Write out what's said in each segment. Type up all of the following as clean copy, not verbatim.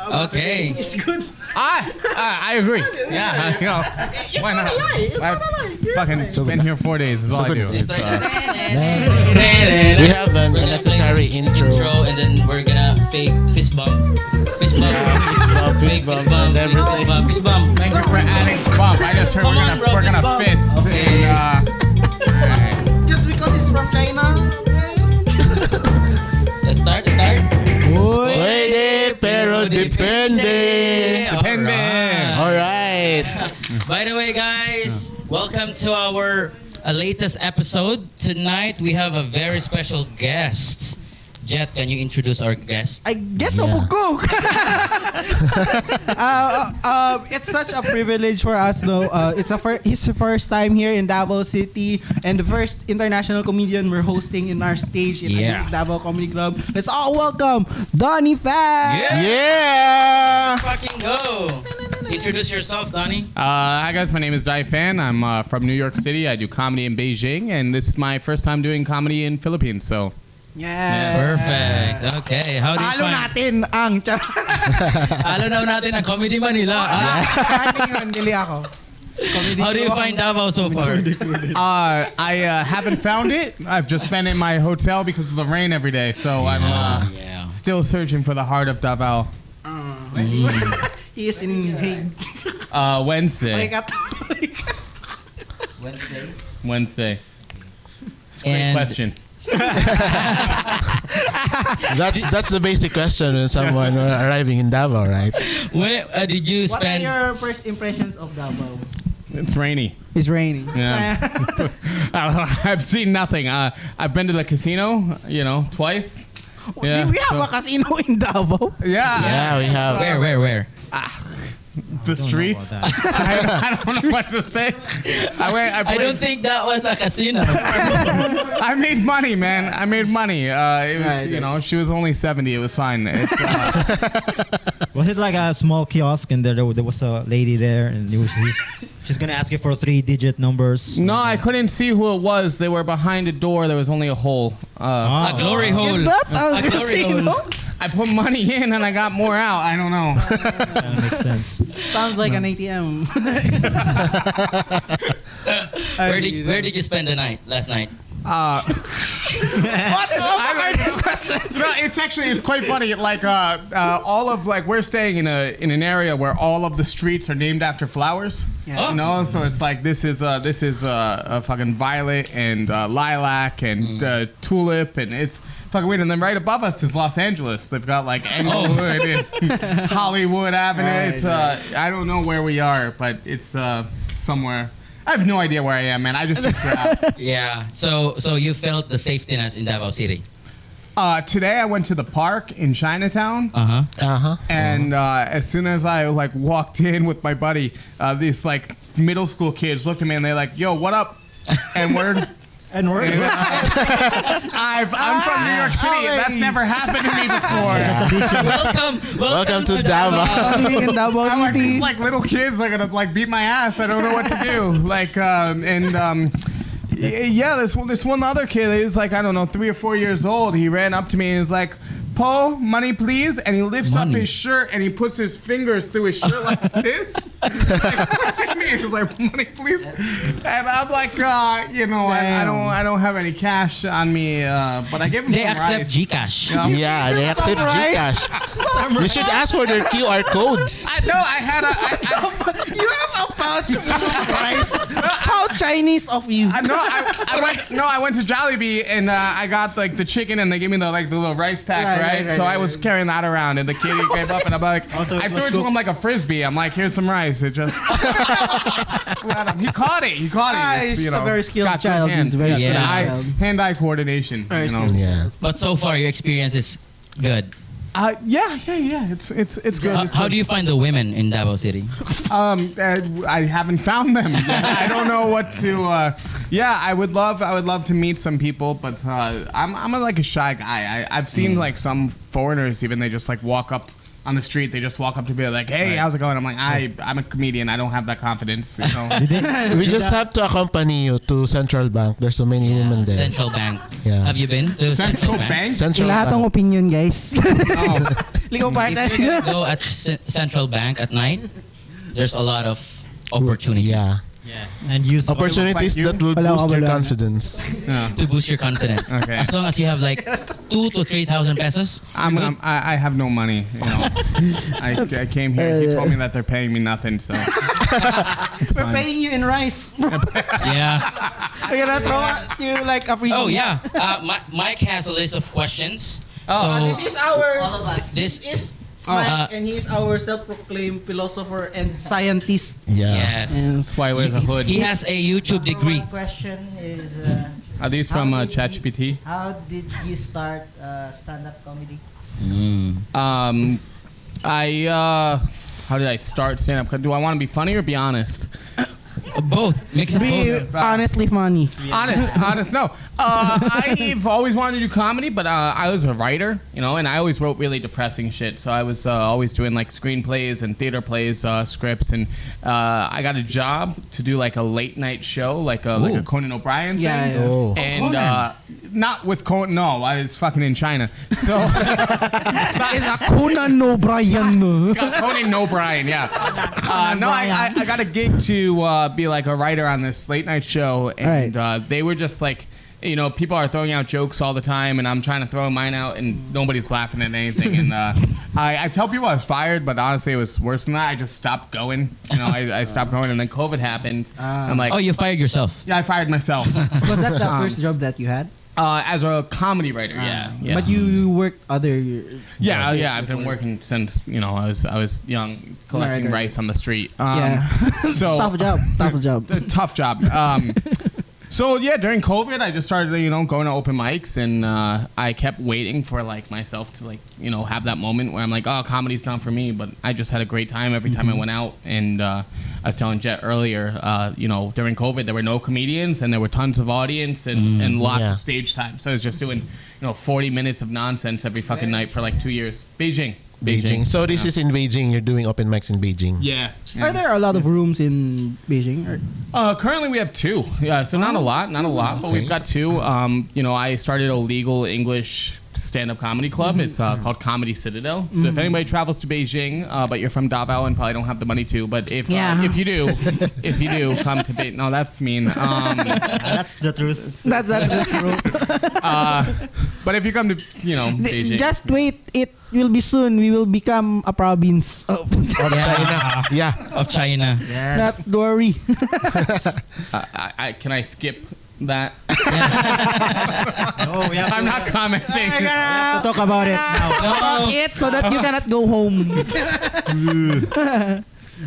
Okay. It's good. I agree. Yeah, you know, why not? I've fucking been here 4 days. Is all I do. Just It's, like We have an unnecessary intro. and then we're gonna fake fist bump. Fist bump. Fist bump, everything. Fist bump. Thank you for adding bump. I just heard Come on, bro, we're gonna bump. fist. Okay. And, alright. Just because it's from China. Let's start. Pwede, pero depende. Alright. By the way, guys, welcome to our latest episode. Tonight we have a very special guest. Jet, can you introduce our guest? I guess mabugko. It's such a privilege for us, no. It's his first time here in Davao City and the first international comedian we're hosting in our stage in Agik-ik Davao Comedy Club. Let's all welcome Donnie Fan. Yeah! Fucking go! Introduce yourself, Donnie. Hi guys, my name is Donnie Fan. I'm from New York City. I do comedy in Beijing, and this is my first time doing comedy in Philippines. So. Perfect. Okay. How do you Talo find? natin ang Talo natin ang Comedy Manila. Dili ako. How do you find Davao so far? I haven't found it. I've just been in my hotel because of the rain every day. So I'm still searching for the heart of Davao. He is in Hague. Wednesday. Wednesday. Great question. That's the basic question when someone arriving in Davao, right? Where did you What are spend? your first impressions of Davao? It's rainy. It's raining. Yeah. I've seen nothing. I've been to the casino, twice. Yeah. Do we have a casino in Davao? Yeah. Yeah, we have. Where? The streets. I don't know what to say. I don't think that was a casino. I made money, man. I made money. It was, Right. she was only 70. It was fine. It's, Was it like a small kiosk and there was a lady there and she's gonna ask you for 3-digit numbers? no, I couldn't see who it was. They were behind a door. There was only a hole. A glory hole. Is that A a glory casino? hole. I put money in and I got more out. I don't know. That makes sense. Sounds like an ATM. Where did you spend the night last night? What the fuck are these questions? No, it's quite funny. Like all of we're staying in an area where all of the streets are named after flowers. Yeah. So it's like this is a fucking violet and lilac and tulip, and it's fucking weird. And then right above us is Los Angeles. They've got like Englewood and Hollywood Avenue. It's I don't know where we are, but it's somewhere. I have no idea where I am, man. I just took Grab. Yeah. So you felt the safetiness in Davao City. Today I went to the park in Chinatown. And as soon as I walked in with my buddy, these middle school kids looked at me and they're like, "Yo, what up?" And we're I'm from New York City, and that's never happened to me before. Welcome to Davao. In Davao I'm City. these little kids are gonna beat my ass. I don't know what to do. This one other kid is I don't know, 3 or 4 years old. He ran up to me and was like, "Po, money please," and he lifts up his shirt and he puts his fingers through his shirt like this. He's like, "Money please," and I'm like, I don't have any cash on me, but I gave him They some accept rice. Gcash. Yeah, they accept Gcash. You should ask for their QR codes. I had You have a pouch of rice. How Chinese of you? I went to Jollibee and I got the chicken and they gave me the little rice pack, right? So I was carrying that around and the kid gave up and I'm like, Also, it I was threw it to cooked. him like a frisbee. I'm like, "Here's some rice." It just he caught it. He caught it. He's a very skilled got your child. hands. He's very skilled child. Hand-eye coordination. Very Yeah. But so far your experience is good. Yeah. It's good. How do you find the women in Davao City? I haven't found them. I don't know what to. I would love to meet some people, but I'm a shy guy. I've seen some foreigners even they just walk up on the street. They just walk up to me like, "Hey, how's it going?" I'm like, I'm a comedian. I don't have that confidence. We just have to accompany you to Central Bank. There's so many women there. Central Bank. Yeah. Have you been to Central Bank? Central Lahat ng Bank. opinion, guys. Lingaw If you're partner. gonna go at Central Bank at night, there's a lot of opportunities. Yeah. Yeah. And use Opportunities that will Wala, boost your wala. confidence. Yeah. To boost your confidence. Okay. As long as you have like 2,000 to 3,000 pesos. I have no money. You know, I came here. He told me that they're paying me nothing. So We're paying you in rice. Yeah. We're gonna throw at you like a free. Oh yeah. Mike has a list of questions. This So is our. All of us. this is Oh. Mike, and he is our self-proclaimed philosopher and scientist. yes. that's why he wears a hood. He has a YouTube Number degree. one question is, Are these from How did ChatGPT? how did you start stand-up comedy? How did I start stand up? Do I want to be funny or be honest? Both. Mix of Be both. honestly funny. Honest, no. I've always wanted to do comedy, but I was a writer, you know, and I always wrote really depressing shit. So I was always doing like screenplays and theater plays, scripts, and I got a job to do like a late night show, like a Conan O'Brien thing. Yeah. Oh. And not with Conan. No, I was fucking in China. So Is a Conan O'Brien. Conan O'Brien, yeah. No, I got a gig to be like a writer on this late night show, and they were just like, you know, people are throwing out jokes all the time, and I'm trying to throw mine out, and nobody's laughing at anything. And I tell people I was fired, but honestly, it was worse than that. I just stopped going. You know, I stopped going, and then COVID happened. I'm like, Oh, you fired yourself. yeah, I fired myself Was that the first job that you had? as a comedy writer. Yeah. But you worked other. Yeah. I've been working since, you know, I was young, collecting Right. rice on the street. Yeah. So Tough job. a tough job. So yeah, during COVID, I just started, you know, going to open mics, and I kept waiting for like myself to like, you know, have that moment where I'm like, oh, comedy's not for me. But I just had a great time every time I went out. And I was telling Jet earlier, you know, during COVID, there were no comedians, and there were tons of audience and lots of stage time. So I was just doing, you know, 40 minutes of nonsense every fucking night for like 2 years. Beijing. So this is in Beijing. You're doing open mics in Beijing. Yeah. Are there a lot of rooms in Beijing? Or? Currently we have 2. Yeah, so not a lot, but we've got 2. You know, I started a legal English stand-up comedy club. It's called Comedy Citadel. So if anybody travels to Beijing, but you're from Davao and probably don't have the money to, but if you do, come to Beijing. No, that's mean. That's the truth. That's true. But if you come to, you know, Beijing. Just wait. It will be soon. We will become a province of China. Yeah. Of China. Not worry. Can I skip that? No, we have I'm not commenting. to talk about it now. About it so that you cannot go home.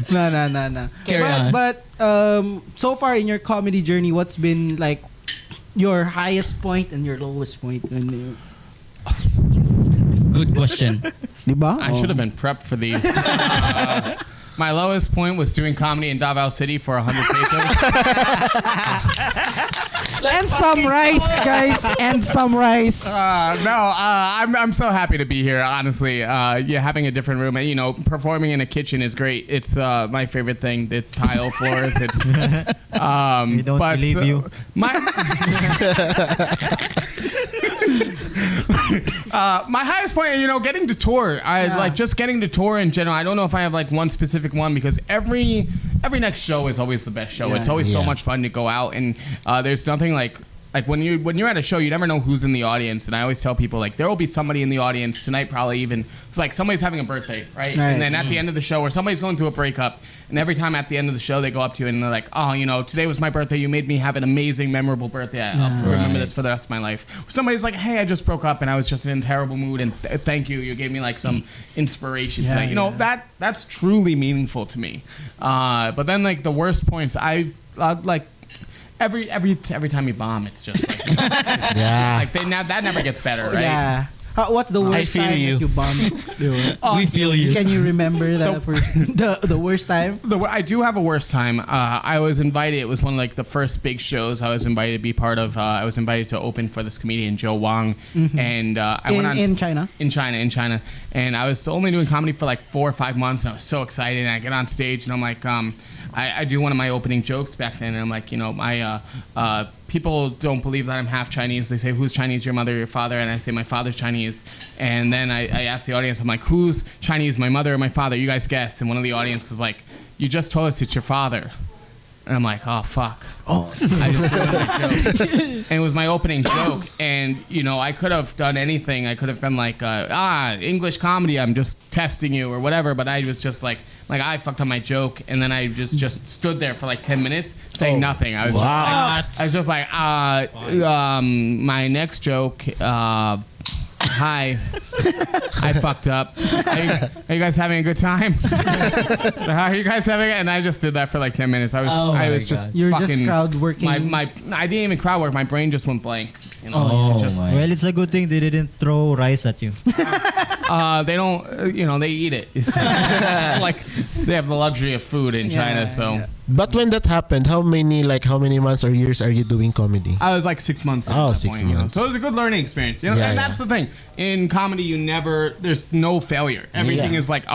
No. Carry on. But so far in your comedy journey, what's been like your highest point and your lowest point? Good question. Diba? I should have been prepped for these. My lowest point was doing comedy in Davao City for 100 pesos. And some rice, guys. And some rice. I'm so happy to be here, honestly. Having a different room. And, you know, performing in a kitchen is great. It's my favorite thing, the tile floors. It's, We don't believe you. My highest point, you know, getting to tour. Like just getting to tour in general. I don't know if I have like one specific one, because every next show is always the best show. Yeah. It's always so much fun to go out, and there's nothing like when you're at a show, you never know who's in the audience. And I always tell people, like, there will be somebody in the audience tonight, probably even it's like somebody's having a birthday, right? And then at the end of the show, or somebody's going through a breakup, and every time at the end of the show they go up to you and they're like, oh, you know, today was my birthday, you made me have an amazing, memorable birthday. I'll remember this for the rest of my life. Or somebody's like, hey, I just broke up and I was just in a terrible mood, and thank you, you gave me like some inspiration tonight. You know, that's truly meaningful to me. But then like the worst points, I like every time you bomb, it's just like, you know, like that never gets better, right? Yeah. What's the worst feel time you. that you bombed? We feel you. Can you remember that the worst time? I do have a worst time. I was invited. It was one of like the first big shows I was invited to be part of. I was invited to open for this comedian Joe Wong, and I went on in China. In China, and I was only doing comedy for like 4 or 5 months, and I was so excited. And I get on stage, and I'm like, I do one of my opening jokes back then, and I'm like, you know, my people don't believe that I'm half Chinese. They say, who's Chinese, your mother or your father? And I say, my father's Chinese. And then I ask the audience, I'm like, who's Chinese, my mother or my father? You guys guess. And one of the audience was like, you just told us it's your father. And I'm like, oh, fuck. Oh. I just ruined my joke. And it was my opening joke. And, you know, I could have done anything. I could have been like, English comedy, I'm just testing you or whatever. But I was just like I fucked up my joke. And then I just stood there for like 10 minutes saying nothing. I was just like, my next joke, hi, I fucked up. Are you guys having a good time? How are you guys having it? And I just did that for like 10 minutes. I was just You're fucking, just crowd working. I didn't even crowd work. My brain just went blank. You know, Well, it's a good thing they didn't throw rice at you. they don't. You know, they eat it. It's like they have the luxury of food in China. So. Yeah. But when that happened, how many months or years are you doing comedy? I was like 6 months. At that 6 point, you know? months. So it was a good learning experience. You know, and that's the thing. In comedy, there's no failure. Everything is like,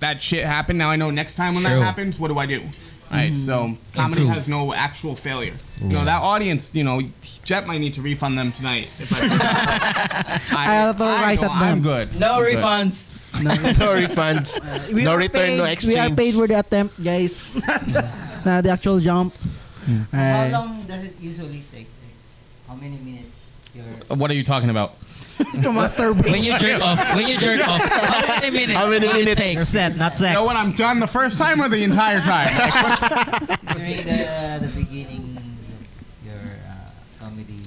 that shit happened. Now I know next time when that happens, what do I do? Right. So comedy has no actual failure. You know, that audience, you know, Jet might need to refund them tonight. If I'll throw rice at them. I'm good. No refunds. No refunds. No return, no exchange. We are paid for the attempt, guys. Not the actual jump. How long does it usually take? Like, how many minutes? What are you talking about? To masturbate. When you jerk off, how many minutes? How many does it minutes? take? Set, not sex. You know when I'm done the first time or the entire time? During the beginning of your comedy.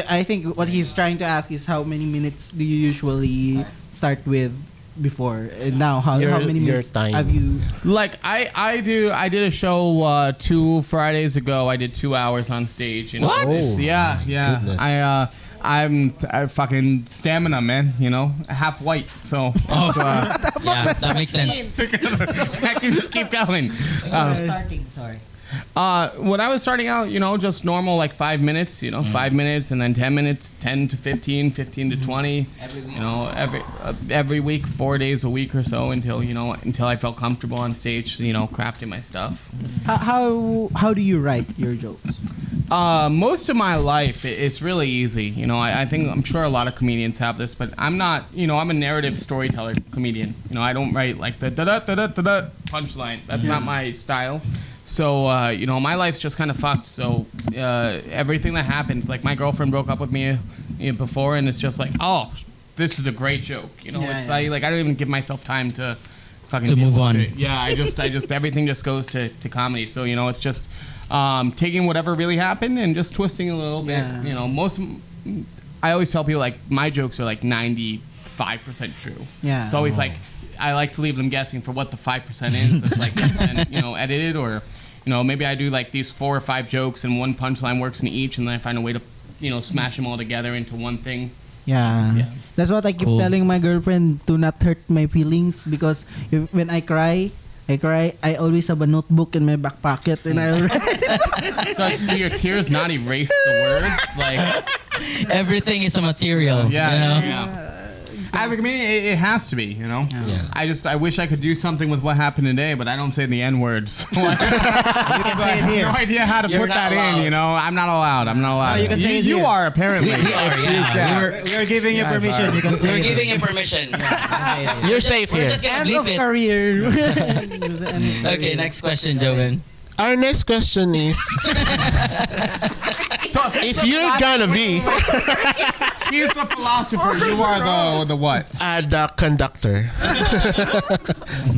I think what he's trying to ask is how many minutes do you usually start with before, and now how many minutes time. have you? Like I did a show 2 Fridays ago. I did 2 hours on stage. You know? What? Oh, Yeah. goodness. I'm fucking stamina, man. You know, half white. So Yeah, that makes sense. I can just keep going. Starting, sorry. When I was starting out, you know, just normal like 5 minutes, you know, 5 minutes and then 10 minutes, 10 to 15, 15 to 20, Every week. you know, every week, 4 days a week or so until I felt comfortable on stage, you know, crafting my stuff. How do you write your jokes? Most of my life, it's really easy. You know, I'm sure a lot of comedians have this, but I'm not, you know, I'm a narrative storyteller comedian. You know, I don't write like the da-da-da-da-da-da punchline. That's not my style. So, you know, my life's just kind of fucked. So, everything that happens, like my girlfriend broke up with me before, and it's just like, oh, this is a great joke. You know, like I don't even give myself time to fucking To move on. Yeah, I just everything just goes to comedy. So, you know, it's just taking whatever really happened and just twisting a little bit. You know, I always tell people like my jokes are like 95% true. Yeah. It's always like I like to leave them guessing for what the 5% is. It's like you know, edited, or you know, maybe I do like these 4 or 5 jokes and one punchline works in each, and then I find a way to, you know, smash them all together into one thing. Yeah. That's what I keep telling my girlfriend, to not hurt my feelings, because when I cry, I always have a notebook in my back pocket, and I write. Do your tears not erase the words? Like Everything is a material. You know? yeah. I mean, it has to be, you know. Yeah. I wish I could do something with what happened today, but I don't say the N words. You can say it here. No idea how to You're put not that allowed. in. You know, I'm not allowed. No, you can say it You here. are apparently. We are, yeah. We are giving you Yeah, permission. sorry. You can say We're it. giving you permission. You're safe We're here. just gonna End of bleep it. career. Okay, next question, Joven. Our next question is, So if you're gonna be he's the philosopher, you are the what? the conductor.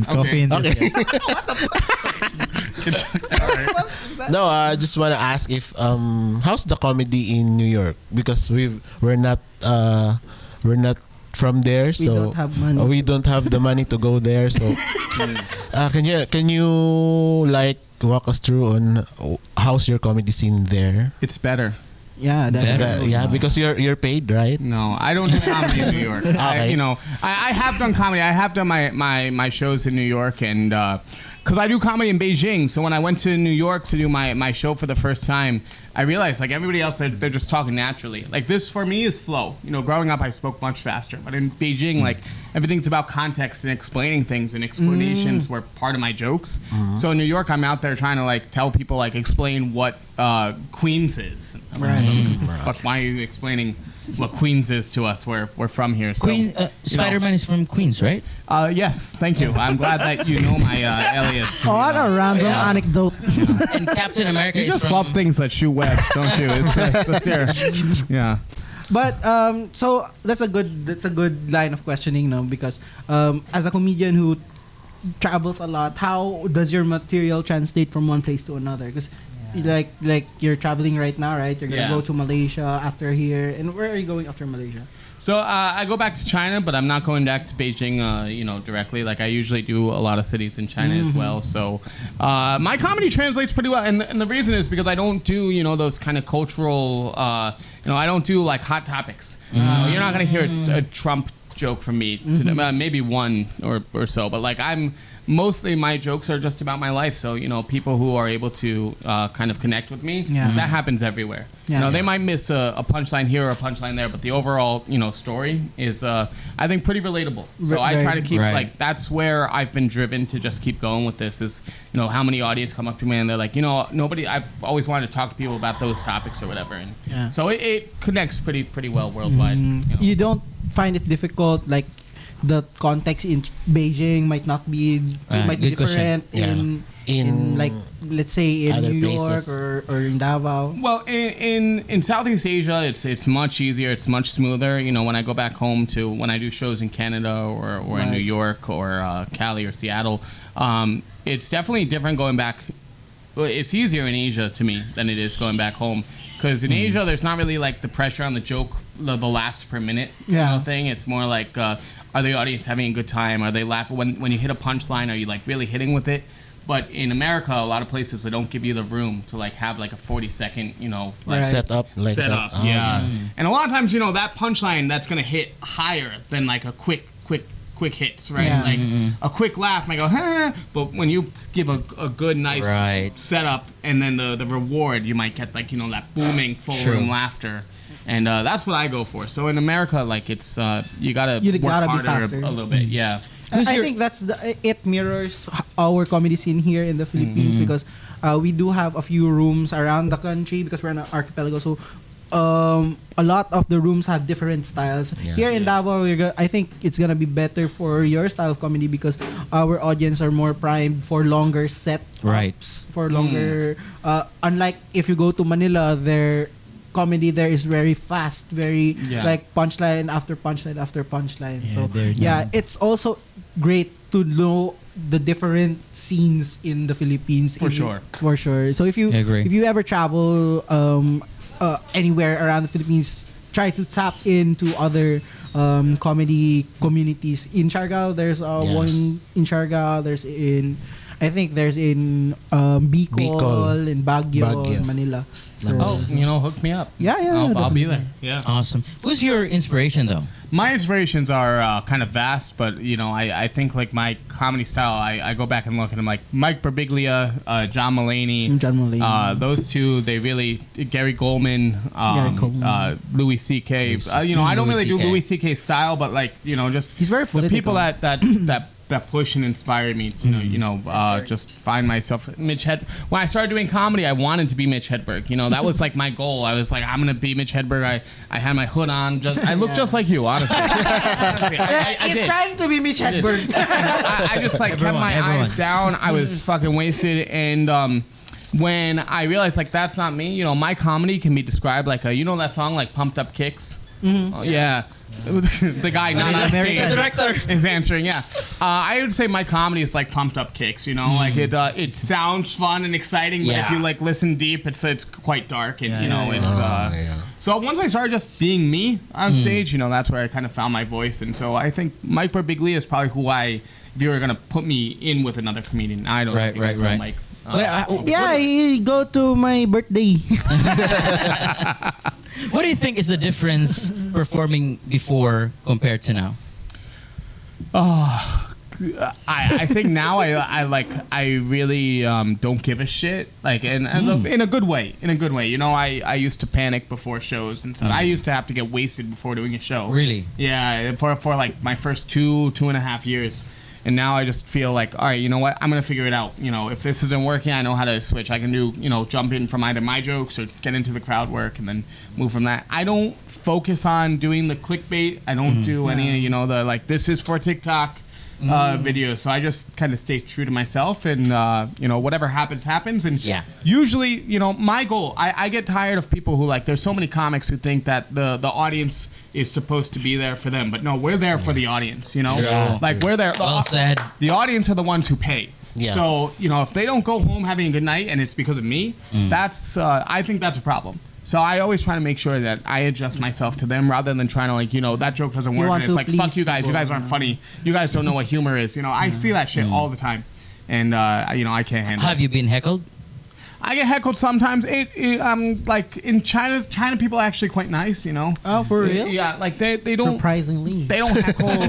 Coffee in this. Okay. Yes. No, I just want to ask if how's the comedy in New York, because we're not from there, so don't have money. we don't have the money to go there. So can you like walk us through on how's your comedy scene there? It's better. Yeah, Yeah, because you're paid, right? No, I don't do comedy in New York. Okay. I have done comedy. I have done my shows in New York, and because I do comedy in Beijing. So when I went to New York to do my show for the first time, I realized like everybody else, they're just talking naturally. Like this for me is slow. You know, growing up, I spoke much faster. But in Beijing, like everything's about context and explaining things, and explanations were part of my jokes. So in New York, I'm out there trying to like tell people, like explain what Queens is. Fuck, why are you explaining what Queens is to us? We're from here. So, Spider-Man is from Queens, right? Yes, thank you. I'm glad that you know my alias. Oh, what a random anecdote. And Captain America You is just from... love things that shoot webs, don't you? It's there. Yeah. But so that's a good line of questioning, no? Because as a comedian who travels a lot, how does your material translate from one place to another? Because like you're traveling right now, right? You're gonna go to Malaysia after here, and where are you going after Malaysia? So I go back to China, but I'm not going back to Beijing, directly. Like I usually do a lot of cities in China as well. So my comedy translates pretty well, and the reason is because I don't do those kind of cultural. I don't do like hot topics. You're not gonna hear a Trump joke from me. Maybe one or so, but like mostly my jokes are just about my life. So people who are able to kind of connect with me, that happens everywhere. They might miss a punchline here or a punchline there, but the overall story is I think pretty relatable. So I try to keep like that's where I've been driven to just keep going with this. Is how many audience come up to me and they're like nobody. I've always wanted to talk to people about those topics or whatever, and so it connects pretty well worldwide. You don't find it difficult, like the context in Beijing might be different in like let's say in other New places. York or in Davao. Well, in Southeast Asia, it's much easier. It's much smoother. When I go back home to when I do shows in Canada or in New York or Cali or Seattle, it's definitely different going back. It's easier in Asia to me than it is going back home. Because in Asia, there's not really like the pressure on the joke, the laughs per minute thing. It's more like, are the audience having a good time? Are they laughing? When you hit a punchline, are you like really hitting with it? But in America, a lot of places, they don't give you the room to like have like a 40-second, like Set up like set that. up. Oh, Yeah. And a lot of times, that punchline, that's going to hit higher than like a quick hits, right? Yeah. Like a quick laugh might go, huh? But when you give a good, nice setup and then the reward, you might get like, that booming full room laughter. And that's what I go for. So in America, like it's, you gotta work harder a little bit. Yeah. I think that's it mirrors our comedy scene here in the Philippines because we do have a few rooms around the country because we're in an archipelago. So a lot of the rooms have different styles. Here in Davao, I think it's gonna be better for your style of comedy because our audience are more primed for longer setups, for longer. Unlike if you go to Manila, their comedy there is very fast, very like punchline after punchline after punchline. So it's also great to know the different scenes in the Philippines. For sure. So if you ever travel anywhere around the Philippines, try to tap into other comedy communities. In Siargao, there's one in Siargao. There's in Bicol, in Baguio, in Manila. So, hook me up. I'll be there. Yeah. Awesome. Who's your inspiration though? My inspirations are kind of vast, but I think like my comedy style, I go back and look and I'm like Mike Birbiglia, John Mulaney. Those two, they really Gary Goldman, Louis C.K. I don't really do Louis C.K. style, but like just he's very political. The people that push and inspired me to just find myself. When I started doing comedy, I wanted to be Mitch Hedberg. That was like my goal. I was like, I'm gonna be Mitch Hedberg. I had my hood on. I look just like you, honestly. He's trying to be Mitch Hedberg. I just like kept my eyes down. I was fucking wasted, and when I realized like that's not me. My comedy can be described like that song like Pumped Up Kicks. Oh, yeah. The guy not on stage is answering. Yeah, I would say my comedy is like Pumped Up Kicks. Like it sounds fun and exciting, but if you like listen deep, it's quite dark and So once I started just being me on stage, that's where I kind of found my voice, and so I think Mike Birbiglia is probably who if you were gonna put me in with another comedian, I don't know if you guys know Mike. He go to my birthday. What do you think is the difference performing before compared to now? I think now I really don't give a shit, like, and in a good way. You know, I used to panic before shows, and so I used to have to get wasted before doing a show. Really? Yeah, for like my first 2.5 years. And now I just feel like, all right, you know what? I'm going to figure it out. You know, if this isn't working, I know how to switch. I can do, you know, jump in from either my jokes or get into the crowd work and then move from that. I don't focus on doing the clickbait. I don't do any, you know, the like, this is for TikTok videos. So I just kind of stay true to myself and, you know, whatever happens. And usually, you know, my goal, I get tired of people who like, there's so many comics who think that the audience is supposed to be there for them, but no, we're there for the audience, you know? Yeah. Like, we're there. Well said. The audience are the ones who pay. Yeah. So, you know, if they don't go home having a good night and it's because of me, that's, I think that's a problem. So I always try to make sure that I adjust myself to them rather than trying to, like, you know, that joke doesn't work and it's like, fuck you guys aren't funny. You guys don't know what humor is. You know, I see that shit all the time. And, you know, I can't handle it. Have you been heckled? I get heckled sometimes. Like in China people are actually quite nice, you know. Oh, for real? Yeah, like they don't Surprisingly. they don't heckle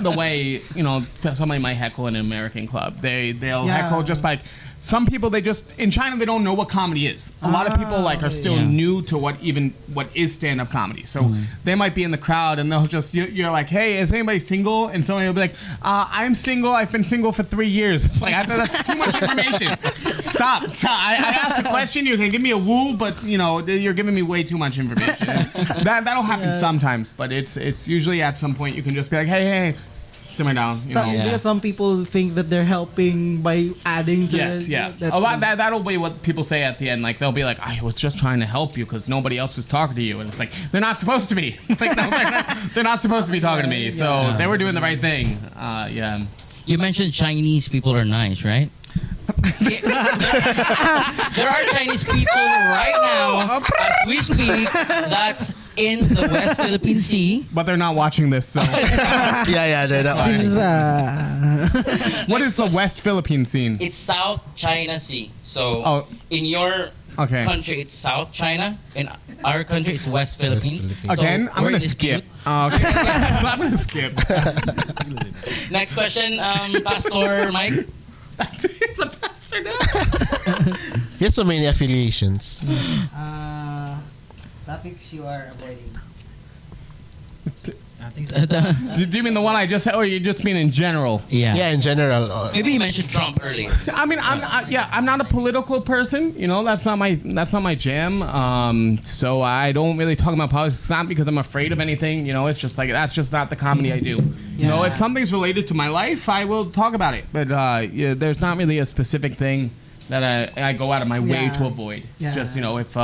the way, you know, somebody might heckle in an American club. They'll heckle just like some people. They just in China they don't know what comedy is. A lot of people like are still new to what is stand-up comedy. So they might be in the crowd and they'll just you're like, hey, is anybody single? And somebody will be like, I'm single. I've been single for 3 years. It's like that's too much information. Stop. I asked a question. You can give me a woo, but you know you're giving me way too much information. That'll happen sometimes, but it's usually at some point you can just be like, hey, simmer down. You know? Because some people think that they're helping by adding to Yes, it. yeah. That's That'll be what people say at the end. Like they'll be like, I was just trying to help you because nobody else was talking to you, and it's like they're not supposed to be. Like no, they're not supposed to be talking to me. So they were doing the right thing. Yeah. You mentioned Chinese people are nice, right? There are Chinese people right now, as we speak, that's in the West Philippine Sea. But they're not watching this, so. Yeah, they're not This watching. is What is the West Philippine scene? It's South China Sea. So in your country, it's South China. In our country, it's West Philippines. Philippines. Again, So I'm we're gonna in skip. dispute. Okay. I'm gonna skip. Next question, Pastor Mike. He's a pastor now. He has so many affiliations. Topics you are avoiding. I think so. Do you mean the one I just said, or you just mean in general? Yeah, in general. Maybe you mentioned Trump earlier. I mean, I'm not a political person. You know, that's not my jam. So I don't really talk about politics. It's not because I'm afraid of anything. You know, it's just like that's just not the comedy I do. You know, if something's related to my life, I will talk about it. But there's not really a specific thing that I go out of my way to avoid. It's just, you know, if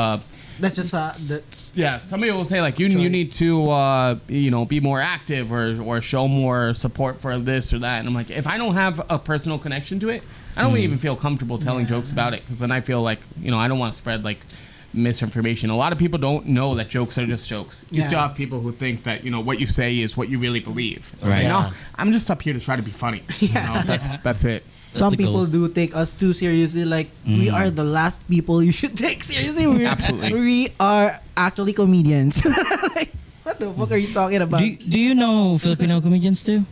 that's just that's somebody will say like you need to you know, be more active or show more support for this or that, and I'm like, if I don't have a personal connection to it, I don't even feel comfortable telling jokes about it, because then I feel like, you know, I don't want to spread like misinformation. A lot of people don't know that jokes are just jokes. You still have people who think that, you know, what you say is what you really believe. Right. No, I'm just up here to try to be funny. You know, that's it. some the people goal. do take us too seriously. Like we are the last people you should take seriously. Absolutely. We are actually comedians. Like, what the fuck are you talking about? Do you know Filipino comedians too?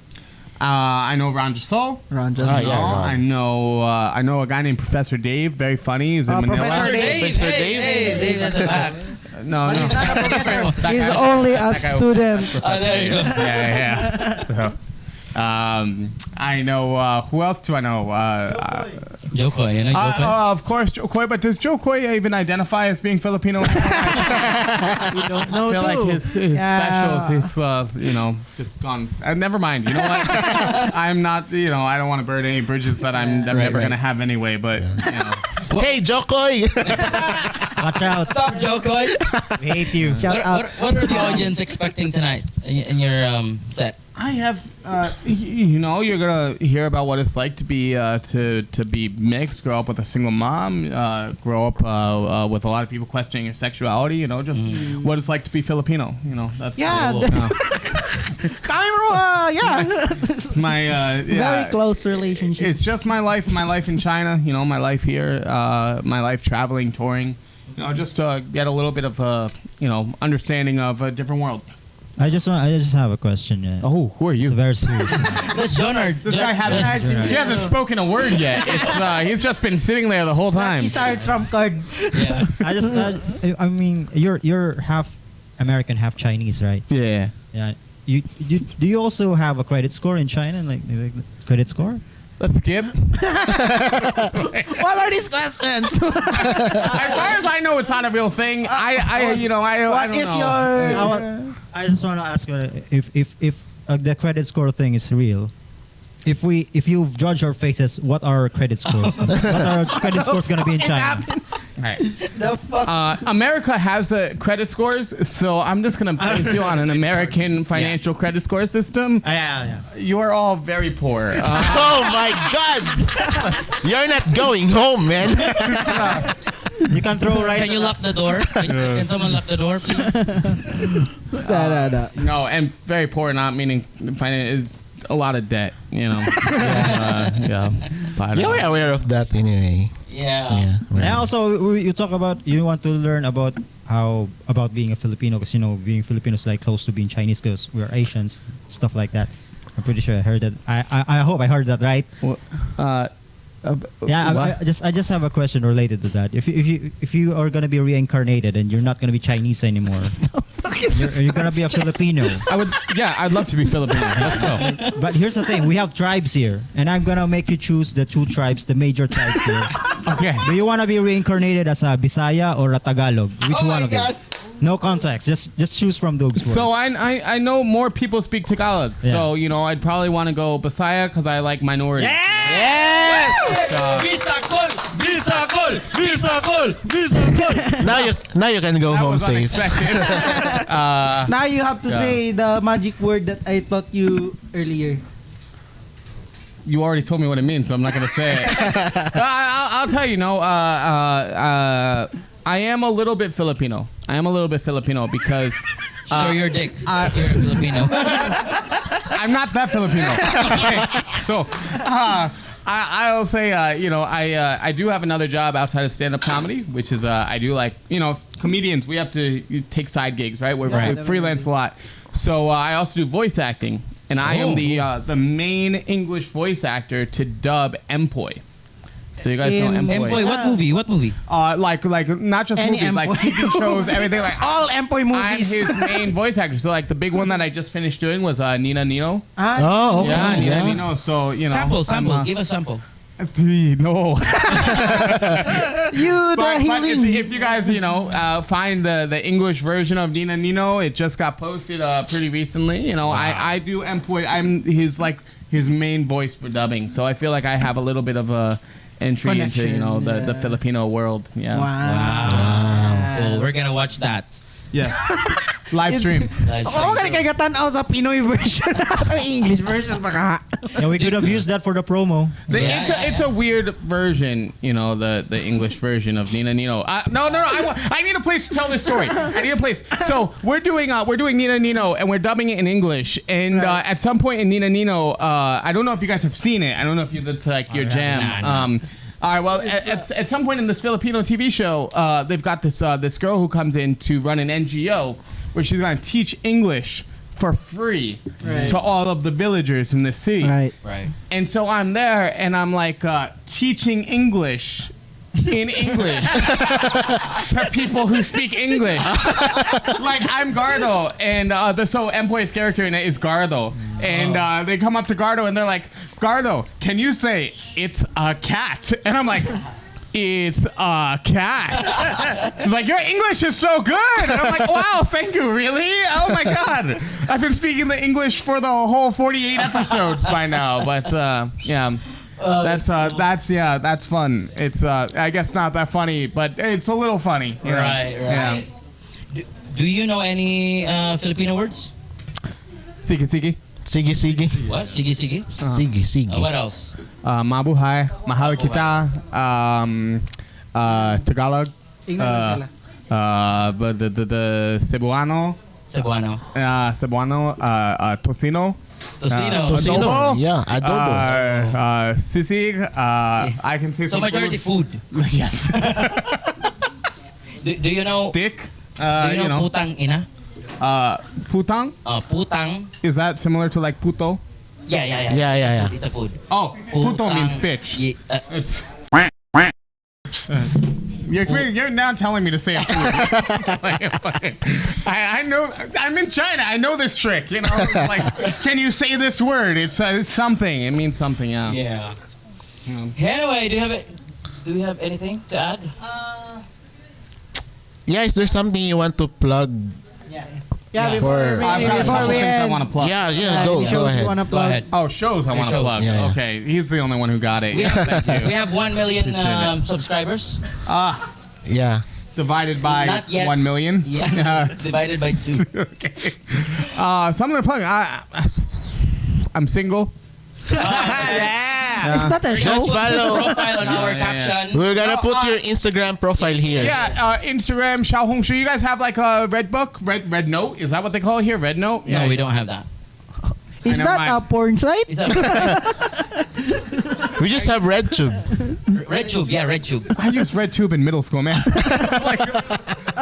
I know Ron Jasol. Ron Oh, yeah, Ron. I know a guy named Professor Dave. Very funny. He's in Manila. Professor Dave. Professor Dave. Dave has a back. No, But no. he's not a professor. That He's guy- only a that guy- student. There you go. Yeah. So, I know. Who else do I know? Joe Coy, you know Joe Coy? Of course, Joe Coy. But does Joe Coy even identify as being Filipino? We don't know I feel too. like his specials, he's you know, just gone. Never mind. You know what? I'm not. You know, I don't want to burn any bridges that I'm never right. gonna have anyway. But you know. Hey, Jokoy! Watch out. Stop, Joe Coy. We hate you. Shout out. What are the audience expecting tonight in your set? I have, you know, you're gonna hear about what it's like to be to be mixed, grow up with a single mom, grow up with a lot of people questioning your sexuality. You know, just what it's like to be Filipino. You know, that's Yeah, it's my Very close relationship. It's just my life in China. You know, my life here, my life traveling, touring. You know, just to get a little bit of you know, understanding of a different world. I just have a question. Oh, who are It's you? very serious. That's Jonard. This guy he hasn't spoken a word yet. He's just been sitting there the whole time. He's our trump card. Yeah. I mean, you're half American, half Chinese, right? Yeah. Yeah. Do you also have a credit score in China, like credit score? Let's skip. What are these questions? As far as I know, it's not a real thing. I What don't is know. your? I just want to ask you if the credit score thing is real. If you judge our faces, what are our credit scores? What are our credit scores gonna be in China? Right. America has the credit scores, so I'm just gonna base you on an American financial credit score system. Yeah. You are all very poor. Oh my God! You're not going home, man. You can throw right. Can you lock the door? Can someone lock the door, please? No, and very poor, not meaning it's a lot of debt. You know. Yeah. But, Yeah, we're aware of that anyway. Yeah. And also, you talk about you want to learn about being a Filipino, because being Filipino is like close to being Chinese because we're Asians, stuff like that. I'm pretty sure I heard that. I hope I heard that right. Yeah, I just have a question related to that. If you are gonna be reincarnated and you're not gonna be Chinese anymore, you're gonna be a Filipino. I'd love to be Filipino. Let's go. But here's the thing: we have tribes here, and I'm gonna make you choose the two tribes, the major tribes here. Okay. Do you wanna be reincarnated as a Bisaya or a Tagalog? Which one of it? No context. Just choose from those words. So I know more people speak Tagalog. Yeah. So I'd probably want to go Bisaya because I like minorities. Yes! Now you can go That home was safe. unexpected. Now you have to say the magic word that I taught you earlier. You already told me what it means, so I'm not going to say it. I'll tell you, I am a little bit Filipino. Because... Show your dick. You're a Filipino. I'm not that Filipino. Okay. So, I'll say, I do have another job outside of stand-up comedy, which is I do like, comedians, we have to take side gigs, right? We freelance a lot. So I also do voice acting, and I am the main English voice actor to dub Empoy. So you guys know Empoy. Empoy, what movie? Like not just Any movies, like Empoy. TV shows, everything. Like All Empoy I'm movies. his main voice actor. So like the big one that I just finished doing was Nina Nino. Oh, okay. Yeah, Nina Nino. So Sample. Give a sample. No. You the But healing. if you guys find the English version of Nina Nino, it just got posted pretty recently. I do Empoy. I'm his main voice for dubbing. So I feel like I have a little bit of a entry Connection, into the Filipino world. Yeah. Wow. Cool. We're gonna watch that. Yeah. Live stream. Ako ka kagatan sa Pinoy version at English version pa ka. Yeah, we could have used that for the promo. It's a weird version, the English version of Nina Nino. No. I need a place to tell this story. I need a place. So we're doing Nina Nino and we're dubbing it in English. And at some point in Nina Nino, I don't know if you guys have seen it. I don't know if that's like your jam. Nah. All right. Well, at some point in this Filipino TV show, they've got this girl who comes in to run an NGO where she's going to teach English for free to all of the villagers in the city. Right. And so I'm there and I'm like teaching English in English to people who speak English. Like I'm Gardo and so Empoy's character in it is Gardo. And they come up to Gardo and they're like, Gardo, can you say it's a cat? And I'm like, it's a cat. She's like, your English is so good. And I'm like, wow, thank you, really? Oh my God. I've been speaking the English for the whole 48 episodes by now. But yeah. That's fun. It's I guess not that funny, but it's a little funny. Right. Yeah. Do you know any Filipino words? Sige sige. Sige, sige. What? Sige, sige? Sige, sige. What else? Mabuhay, mahal kita, Tagalog, Tingnan sila. but the Cebuano, Tocino, Tocino. Tocino. adobo. Yeah, adobo. Sisig, I can say So some majority food. Yes. Do you know? Dick, Do you know putang ina? Putang? Putang. Is that similar to like puto? Yeah. It's a food. Oh, puto Putang. means bitch. Yeah, It's you're now telling me to say a food. I know. I'm in China. I know this trick. You know, like, can you say this word? It's something. It means something. Yeah. yeah. Anyway, do you have anything to add? Yeah, is there something you want to plug? Yeah, Yeah. before For- I've got a before couple we things I end. want to plug. Yeah, go ahead. Go ahead. Oh, shows I want to Shows. plug. Yeah. Okay, he's the only one who got it. We Yeah, have, thank you. we have 1 million Appreciate it. subscribers. Yeah. Divided by Not yet. 1 million. Yeah. Divided by 2. Okay. So I'm gonna plug. I'm single. It's not a show. Just follow. Profile on our Yeah. caption. We're gonna put your Instagram profile here. Yeah, Instagram, Xiao Hong Shu. You guys have like a red book, red note. Is that what they call it here? Red note? No, we don't have that. Is Never that a mind. porn site? Is that We just have RedTube. RedTube? Yeah, RedTube. I used RedTube in middle school, man. Like,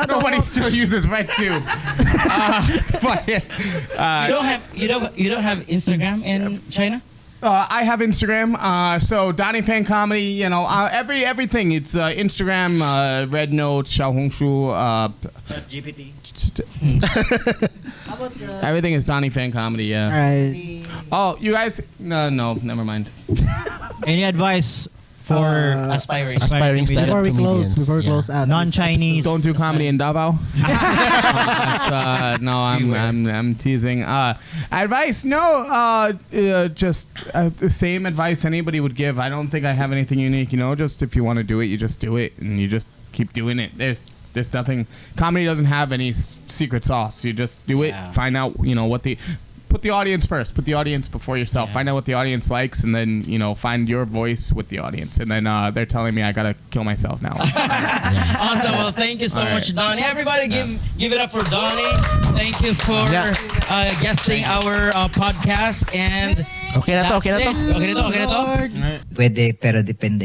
nobody still uses RedTube. You don't have Instagram in China? I have Instagram. So Donnie Fan Comedy. You know, everything. It's Instagram, Red Note, Xiao Hong Shu. GPT. How about the Everything is Donnie Fan Comedy. Yeah. Right. Oh, you guys? No, never mind. Any advice for Aspiring. Aspiring stand-up Before we close, comedians. Yeah. non-Chinese? Don't do comedy in Davao. No, I'm teasing. Advice? No. Just the same advice anybody would give. I don't think I have anything unique. You know, just if you want to do it, you just do it, and you just keep doing it. There's nothing. Comedy doesn't have any secret sauce. You just do it. Yeah. Find out. You know what the. Put the audience first. Put the audience before yourself. Yeah. Find out what the audience likes, and then find your voice with the audience. And then they're telling me I gotta kill myself now. Awesome. Well, thank you so All much, right. Donnie. Everybody, give it up for Donnie. Thank you for Yeah. guesting our podcast. And Okay na to, okay na to. that's it. Okay na to. Pwede pero depende.